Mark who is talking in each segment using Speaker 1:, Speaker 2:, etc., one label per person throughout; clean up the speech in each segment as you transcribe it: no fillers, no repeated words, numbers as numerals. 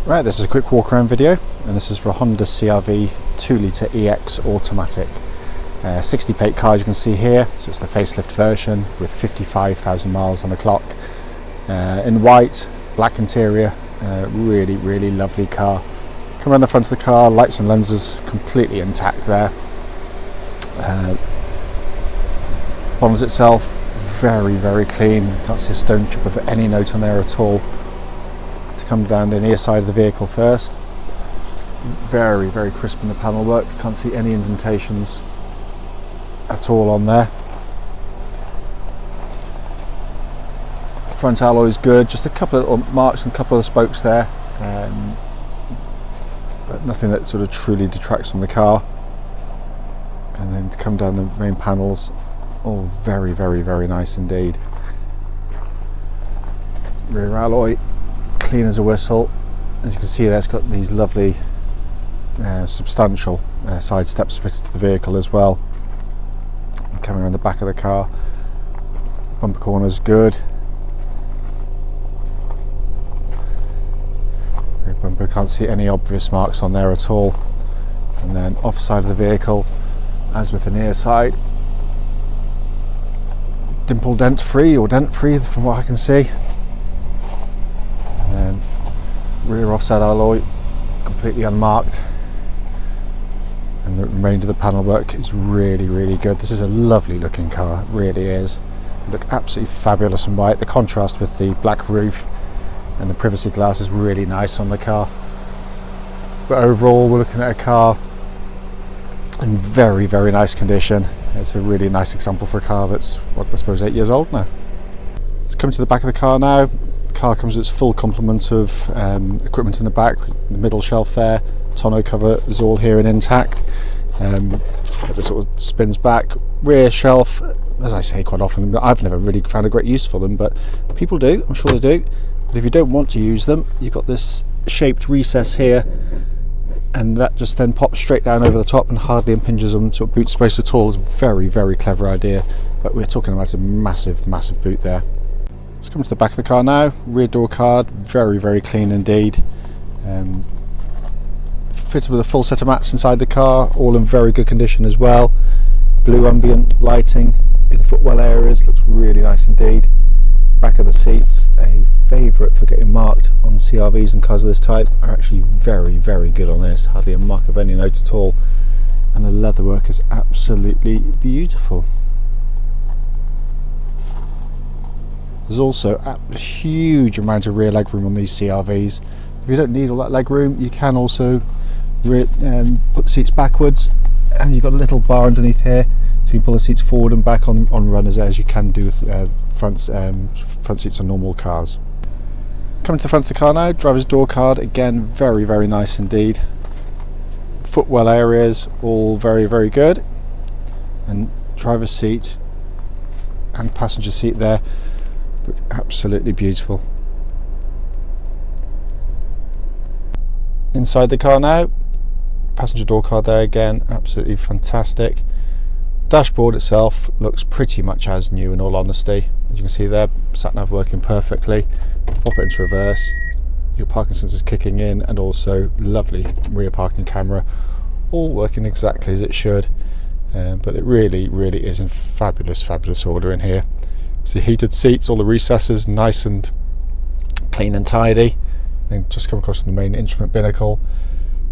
Speaker 1: Right, this is a quick walk around video, and this is for a Honda CR-V 2-litre EX automatic. 60 plate car, as you can see here, so it's the facelift version with 55,000 miles on the clock. In white, black interior, really lovely car. Come around the front of the car, lights and lenses completely intact there. Bonnet itself, very clean, can't see a stone chip of any note on there at all. To come down the near side of the vehicle first, very crisp in the panel work, can't see any indentations at all on there. Front alloy is good, just a couple of little marks and a couple of spokes there, but nothing that sort of truly detracts from the car. And then to come down the main panels, all very nice indeed. Rear alloy, clean as a whistle. As you can see there, it's got these lovely substantial side steps fitted to the vehicle as well. Coming around the back of the car, bumper corner's good. Rear bumper, can't see any obvious marks on there at all. And then off side of the vehicle, as with the near side, dimple dent free or dent free from what I can see. And then rear offset alloy completely unmarked, and the remainder of the panel work is really good. This is a lovely looking car, it really is. Look absolutely fabulous in white. The contrast with the black roof and the privacy glass is really nice on the car. But overall, we're looking at a car in very nice condition. It's a really nice example for a car that's, what, I suppose 8 years old now. Let's come to the back of the car now. The car comes with its full complement of equipment in the back. The middle shelf there, tonneau cover is all here and intact. It sort of spins back. Rear shelf, as I say quite often, I've never really found a great use for them, but people do, I'm sure they do. But if you don't want to use them, you've got this shaped recess here, and that just then pops straight down over the top and hardly impinges on sort of boot space at all. It's a very clever idea, but we're talking about a massive boot there. Let's come to the back of the car now. Rear door card, very clean indeed. Fitted with a full set of mats inside the car, all in very good condition as well. Blue ambient lighting in the footwell areas, looks really nice indeed. Back of the seats, a favourite for getting marked on CR-Vs and cars of this type, are actually very good on this, hardly a mark of any note at all. And the leatherwork is absolutely beautiful. There's also a huge amount of rear legroom on these CR-Vs. If you don't need all that legroom, you can also put the seats backwards, and you've got a little bar underneath here, so you can pull the seats forward and back on runners as you can do with front seats on normal cars. Coming to the front of the car now, driver's door card, again very nice indeed. Footwell areas, all very good, and driver's seat and passenger seat there look absolutely beautiful. Inside the car now, passenger door card there again, absolutely fantastic. The dashboard itself looks pretty much as new in all honesty. As you can see there, sat nav working perfectly. Pop it into reverse, your parking sensors kicking in, and also lovely rear parking camera, all working exactly as it should. But it really is in fabulous order in here. See, heated seats, all the recesses nice and clean and tidy. Then just come across the main instrument binnacle.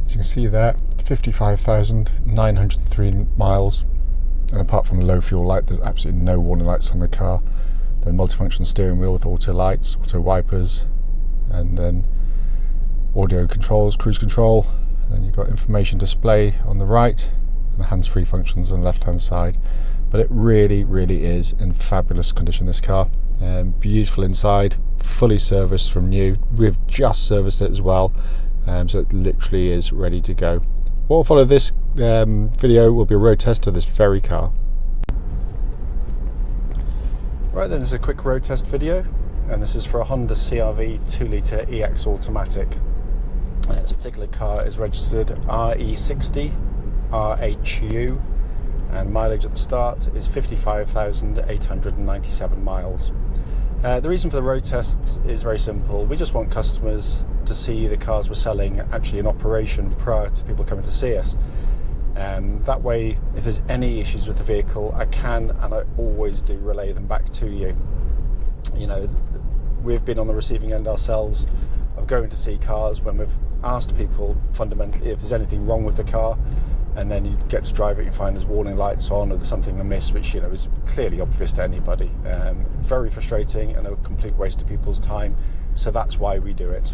Speaker 1: As you can see there, 55,903 miles, and apart from low fuel light, there's absolutely no warning lights on the car. Then multifunction steering wheel with auto lights, auto wipers, and then audio controls, cruise control, and then you've got information display on the right and hands-free functions on the left hand side. But it really is in fabulous condition, this car. Beautiful inside, fully serviced from new. We've just serviced it as well, so it literally is ready to go. What will follow this video will be a road test of this very car. Right then, this is a quick road test video, and this is for a Honda CR-V 2-litre EX automatic. This particular car is registered RE60RHU, and mileage at the start is 55,897 miles. The reason for the road tests is very simple. We just want customers to see the cars we're selling actually in operation prior to people coming to see us. That way, if there's any issues with the vehicle, I can, and I always do, relay them back to you. You know, we've been on the receiving end ourselves of going to see cars when we've asked people fundamentally if there's anything wrong with the car, and then you get to drive it and find there's warning lights on or there's something amiss, which, you know, is clearly obvious to anybody. Very frustrating and a complete waste of people's time, so that's why we do it.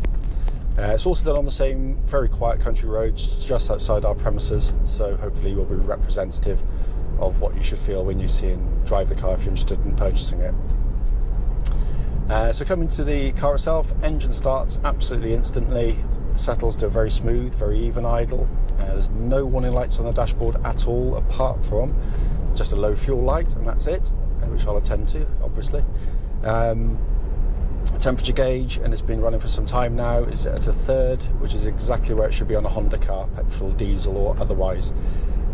Speaker 1: It's also done on the same very quiet country roads just outside our premises, so hopefully you'll be representative of what you should feel when you see and drive the car if you're interested in purchasing it. So coming to the car itself, engine starts absolutely instantly, settles to a very smooth, very even idle. There's no warning lights on the dashboard at all, apart from just a low fuel light, and that's it, which I'll attend to, obviously. Temperature gauge, and it's been running for some time now, is at a 3rd, which is exactly where it should be on a Honda car, petrol, diesel or otherwise.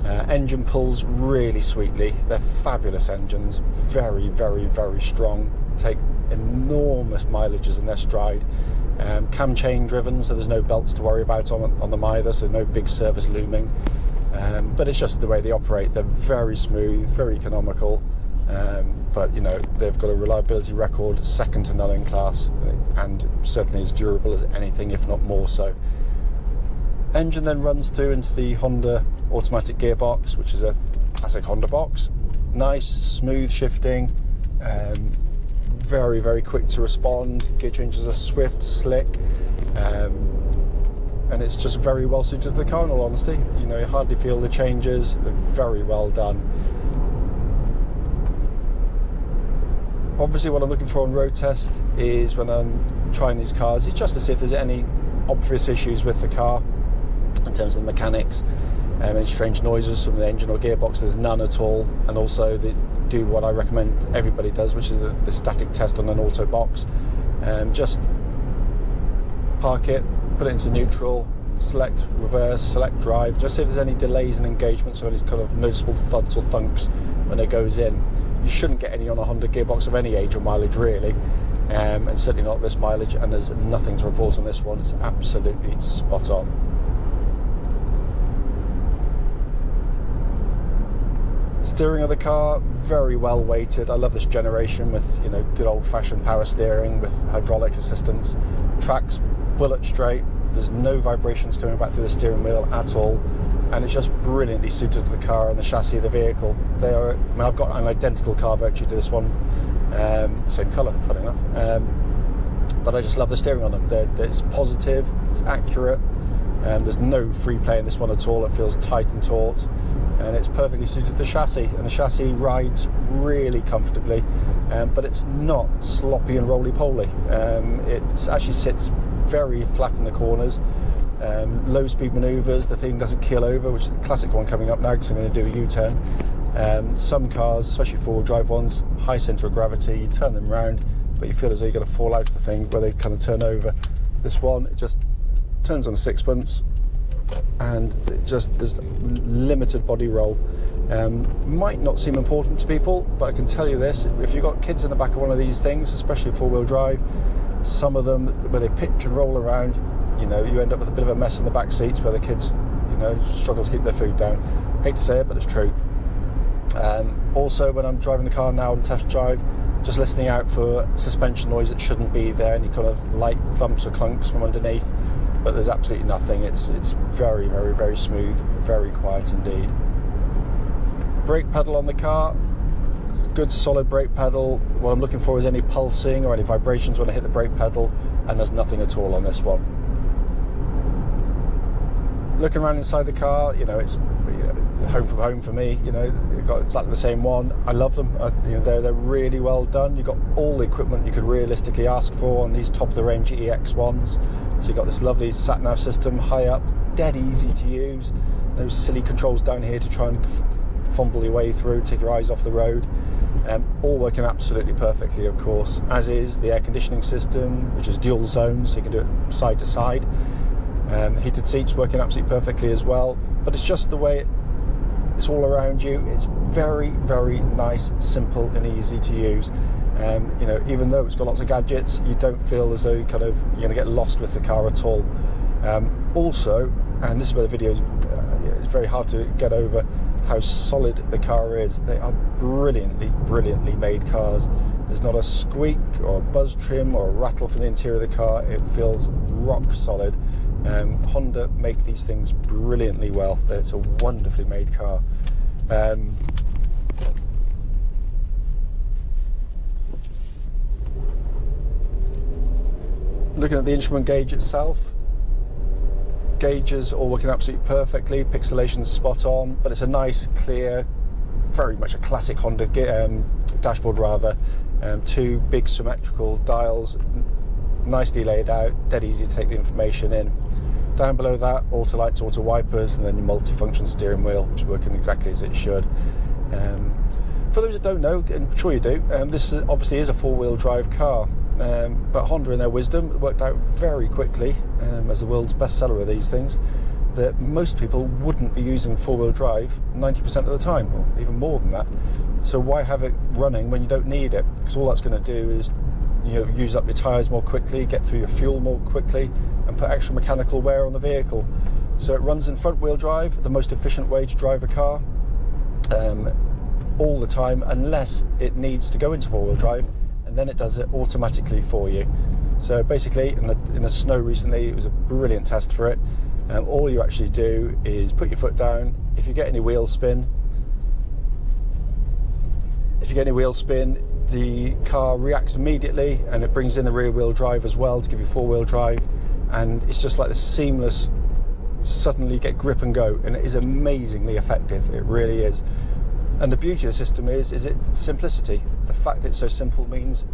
Speaker 1: Engine pulls really sweetly. They're fabulous engines, very, very, very strong, take enormous mileages in their stride. Cam chain driven, so there's no belts to worry about on them either, so no big service looming. But it's just the way they operate. They're very smooth, very economical. But you know, they've got a reliability record second to none in class, and certainly as durable as anything, if not more so. Engine then runs through into the Honda automatic gearbox, which is a classic Honda box. Nice, smooth shifting, very, very quick to respond. Gear changes are swift, slick, and it's just very well suited to the car, in all honesty. You know, you hardly feel the changes. They're very well done. Obviously, what I'm looking for on road test is, when I'm trying these cars, is just to see if there's any obvious issues with the car in terms of the mechanics. Any strange noises from the engine or gearbox. There's none at all. And also they do what I recommend everybody does, which is the static test on an auto box. Just park it, put it into neutral, select reverse, select drive, just see if there's any delays in engagements or any kind of noticeable thuds or thunks when it goes in. You shouldn't get any on a Honda gearbox of any age or mileage, really, and certainly not this mileage, and there's nothing to report on this one. It's absolutely spot on. Steering of the car, very well weighted. I love this generation with, you know, good old-fashioned power steering with hydraulic assistance. Tracks bullet straight. There's no vibrations coming back through the steering wheel at all, and it's just brilliantly suited to the car and the chassis of the vehicle. They are, I mean, I've got an identical car virtually to this one, same colour, funny enough, but I just love the steering on them. It's positive, it's accurate, there's no free play in this one at all. It feels tight and taut, and it's perfectly suited to the chassis, and the chassis rides really comfortably, but it's not sloppy and roly-poly. It actually sits very flat in the corners. Low speed manoeuvres, the thing doesn't keel over, which is a classic one coming up now because I'm going to do a U-turn. Some cars, especially four-wheel drive ones, high centre of gravity, you turn them round, but you feel as though you're going to fall out of the thing where they kind of turn over. This one, it just turns on sixpence, and it just, there's limited body roll. Might not seem important to people, but I can tell you this: if you've got kids in the back of one of these things, especially four-wheel drive, some of them where they pitch and roll around, you know, you end up with a bit of a mess in the back seats where the kids, you know, struggle to keep their food down. Hate to say it, but it's true. Also, when I'm driving the car now on test drive, just listening out for suspension noise that shouldn't be there, any kind of light thumps or clunks from underneath, but there's absolutely nothing. It's very, very, very smooth, very quiet indeed. Brake pedal on the car, good solid brake pedal. What I'm looking for is any pulsing or any vibrations when I hit the brake pedal, and there's nothing at all on this one. Looking around inside the car, you know, it's home from home for me. You know, you've got exactly the same one. I love them. You know, they're really well done. You've got all the equipment you could realistically ask for on these top of the range EX ones. So you've got this lovely sat nav system high up, dead easy to use. Those silly controls down here to try and fumble your way through, take your eyes off the road. All working absolutely perfectly, of course, as is the air conditioning system, which is dual zone, so you can do it side to side. Heated seats working absolutely perfectly as well, but it's just the way it's all around you. It's very, very nice, simple and easy to use. You know, even though it's got lots of gadgets, you don't feel as though you're going to get lost with the car at all. Also, and this is where the video is, it's very hard to get over how solid the car is. They are brilliantly made cars. There's not a squeak or a buzz trim or a rattle from the interior of the car. It feels rock solid. Honda make these things brilliantly well. It's a wonderfully made car. Looking at the instrument gauge itself, gauges all working absolutely perfectly, pixelation's spot on, but it's a nice, clear, very much a classic Honda dashboard rather. Two big symmetrical dials, nicely laid out, dead easy to take the information in. Down below that, auto lights, auto wipers, and then your multi-function steering wheel, which is working exactly as it should. For those that don't know, and I'm sure you do, this obviously is a four-wheel drive car. But Honda, in their wisdom, worked out very quickly, as the world's best seller of these things, that most people wouldn't be using four-wheel drive 90% of the time, or even more than that. So why have it running when you don't need it? Because all that's going to do is, you know, use up your tyres more quickly, get through your fuel more quickly, and put extra mechanical wear on the vehicle. So it runs in front-wheel drive, the most efficient way to drive a car, all the time, unless it needs to go into four-wheel drive, and then it does it automatically for you. So basically, in the snow recently, it was a brilliant test for it. All you actually do is put your foot down. If you get any wheel spin, the car reacts immediately, and it brings in the rear wheel drive as well to give you four-wheel drive, and it's just like this seamless, suddenly get grip and go, and it is amazingly effective. It really is. And the beauty of the system is its simplicity. The fact that it's so simple means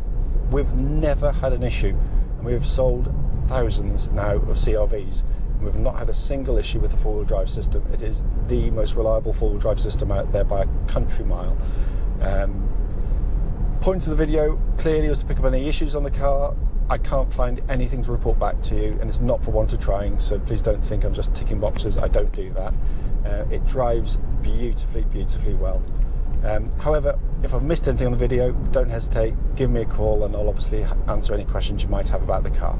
Speaker 1: we've never had an issue, and we've sold thousands now of CRVs, and we've not had a single issue with the four-wheel drive system. It is the most reliable four-wheel drive system out there by a country mile. Point to the video clearly was to pick up any issues on the car. I can't find anything to report back to you, and it's not for want of trying, so please don't think I'm just ticking boxes. I don't do that. It drives beautifully well. However, if I've missed anything on the video, don't hesitate, give me a call, and I'll obviously answer any questions you might have about the car.